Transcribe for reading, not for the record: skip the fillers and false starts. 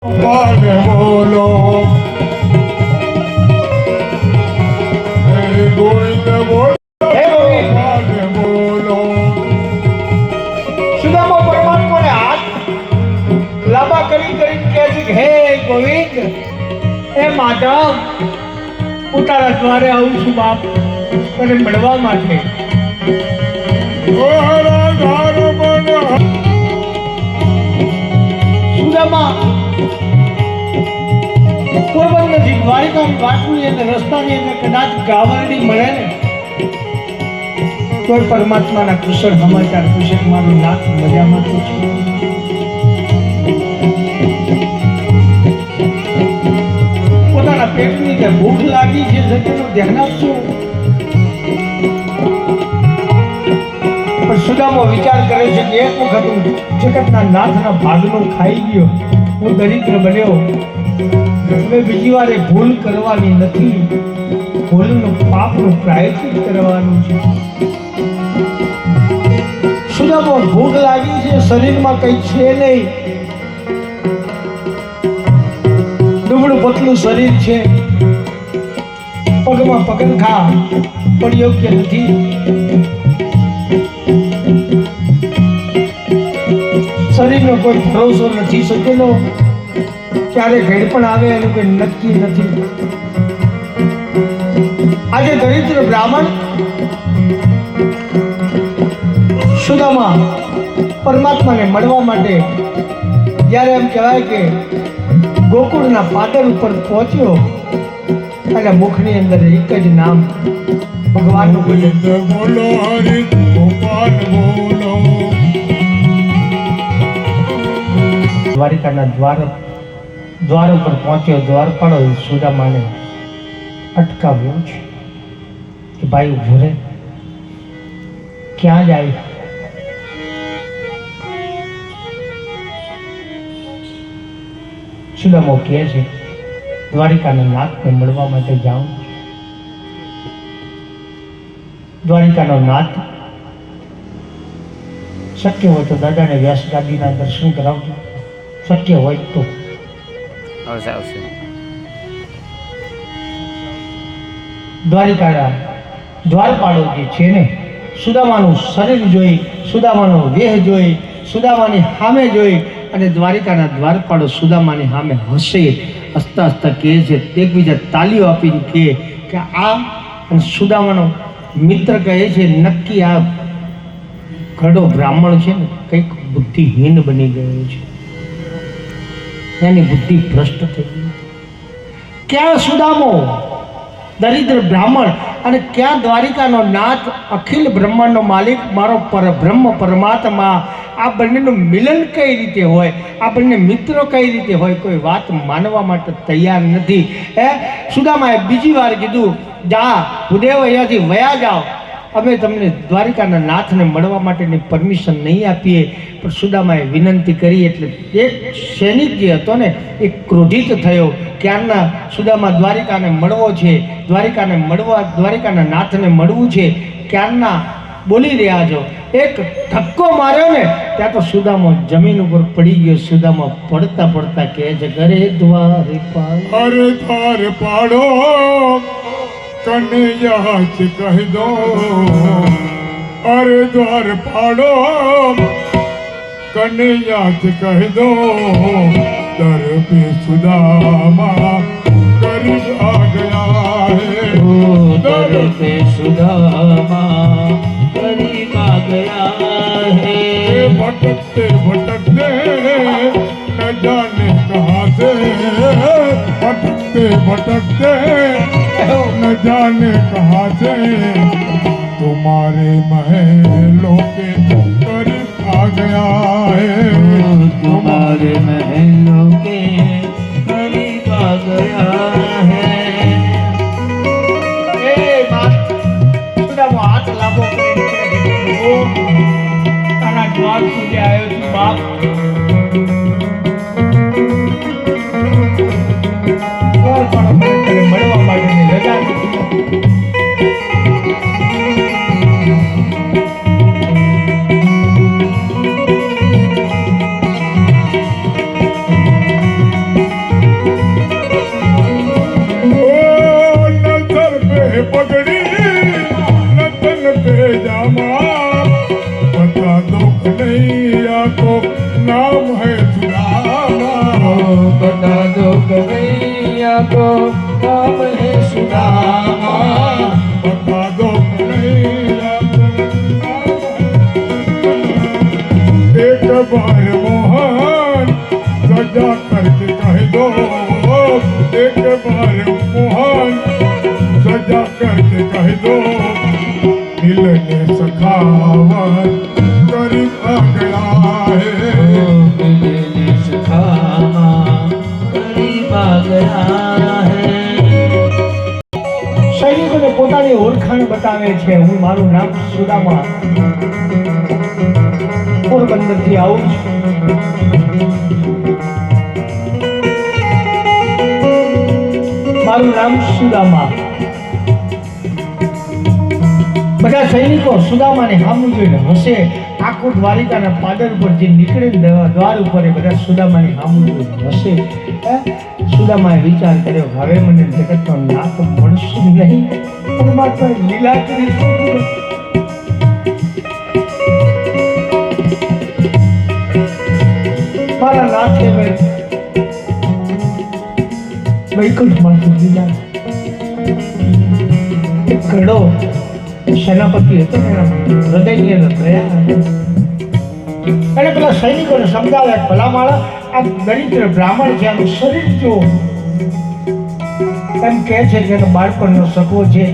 પાને બોલો હે ગોવિંદ બોલો હે ગોવિંદ પાને બોલો સુદામા પરમાત્માને હાથ લાંબા કરી કહે છે કે હે ગોવિંદ હે માધવ હું તારા દ્વારે આવું છું બાપ તને મળવા માટે ઓહરા ધાર મન સુદામા પોરબંદરથી દ્વારિકાની વાટની અને રસ્તાની અંદર કદાચ ગાવરડી મળે ને કોઈ પરમાત્માના કુશળ સમાચાર પૂછે કે મારું નાથ મજામાં તો છે. પોતાના પેટની જે ભૂખ લાગી છે તેનું ધ્યાન આપજો. પણ સુદામો વિચાર કરે છે કે એક વખત હું જગતના નાથના ભાગનો ખાઈ ગયો, હું દરિદ્ર બન્યો, હવે બીજી વાર એ ભૂલ કરવાની નથી. ભૂલનું પાપનું પ્રાયશ્ચિત કરવાનું છે. સુદામો ભૂખ લાગી છે, શરીરમાં કંઈ છે નહીં, દુબળું પતલું શરીર છે, પગમાં પગરખા પણ યોગ્ય નથી. શરીરનો કોઈ ભરોસો નથી શકેલો, ક્યારે ઘેડ પણ આવે એનું કોઈ નક્કી નથી. આજે દરિદ્ર બ્રાહ્મણ સુદામા પરમાત્માને મળવા માટે જ્યારે એમ કહેવાય કે ગોકુળના પાદર ઉપર પહોંચ્યો અને મુખની અંદર એક જ નામ ભગવાનનું બોલ્યો. ગોવિંદ બોલો હરિ ગોપાલ બોલો દ્વારિકાના દ્વાર ઉપર પહોંચ્યો. દ્વારપાળો સુદામાને અટકાવ્યો છે કે ભાઈ ઊભો રહે, ક્યાં જાય? સુદામો કહે છે દ્વારિકાના નાથને મળવા માટે જાઉં. દ્વારિકાનો નાથ શક્ય હોય તો દાદાને વ્યાસ ગાદીના દર્શન કરાવજો, શક્ય હોય તો. આવશે. દ્વારિકાના દ્વારપાળો જે છે ને, સુદામાનું શરીર જોઈ, સુદામાનો દેહ જોઈ, સુદામાની સામે જોઈ અને દ્વારિકાના દ્વારપાળો સુદામાની સામે હસે, હસતા હસતા કહે છે, એકબીજા તાલીઓ આપીને કહે કે આ અને સુદામાનો મિત્ર કહે છે નક્કી આ ઘરડો બ્રાહ્મણ છે ને કંઈક બુદ્ધિહીન બની ગયો છે, એની બુદ્ધિ ભ્રષ્ટ થઈ ગઈ. ક્યાં સુદામો દરિદ્ર બ્રાહ્મણ અને ક્યાં દ્વારિકાનો નાથ અખિલ બ્રહ્માંડનો માલિક મારો પરબ્રહ્મ પરમાત્મા? આ બંનેનું મિલન કઈ રીતે હોય, આ બંને મિત્રો કઈ રીતે હોય, કોઈ વાત માનવા માટે તૈયાર નથી. સુદામાએ બીજી વાર કીધું જા ભૂદેવ અહીંયાથી વયા જાઓ, અમે તમને દ્વારિકાના નાથને મળવા માટેની પરમિશન નહીં આપીએ. પણ સુદામાએ વિનંતી કરી એટલે એક સૈનિક જે હતો ને એ ક્રોધિત થયો. ક્યારના સુદામા દ્વારિકાને મળવો છે, દ્વારિકાના નાથને મળવું છે, ક્યારના બોલી રહ્યા છો. એક ધક્કો માર્યો ને ત્યાં તો સુદામો જમીન ઉપર પડી ગયો. સુદામા પડતા પડતા કહે છે ઘરે દ્વારપાળ અરે ધાર પાડો કનૈયા જ કહી દો, અરે દ્વાર પાડો કનૈયા જ કહી દો, દર पे સુદામા ગરીબ આ ગયા હે, દર पे સુદામા ગરીબ આ ગયા હે. भटकते भटकते न जाने कहाँ से, भटकते भटकते न जाने कहाँ से, तुम्हारे महलों के करीब आ गया है, तुम्हारे महलों के करीब आ गया है. ए बात સુદામો હાથ લાંબો કરીને તારા દ્વાર સુધી આવ્યો છું બાપ. દ્વારપાળો મને તને મળવા માટેની રજા નથી. करके कह दो एक बार मोहन सजा करके कह दो मिलने सखावत करी पगला है સૈનિકોને પોતાની ઓળખાણ બતાવે છે. હું મારું નામ સુદામા પોરબંદરથી આવું છું. મારું નામ સુદામા. બધા સૈનિકો સુદામાને સામું જોઈને હસે. આખું દ્વારિકાના પાદર ઉપર જે નીકળે દ્વાર ઉપર એ બધા સુદામાની સામું જોઈને હસે. સુદામાએ વિચાર કર્યો, હવે મને જગતનો નાથ મળશે નહીં. પરમાત્માએ લીલા કરી મારા નાથે વૈકુંઠમાંથી લીલા એક ઘડો સેનાપતિ હતો ને એના હૃદયની અંદર રહ્યા. એને પેલા સૈનિકોને સમજાવ્યા, ભલા માળા આ દરિદ્ર બ્રાહ્મણ છે, આનું શરીર જો એમ કહે છે કે એનો બાળપણનો સખો છે,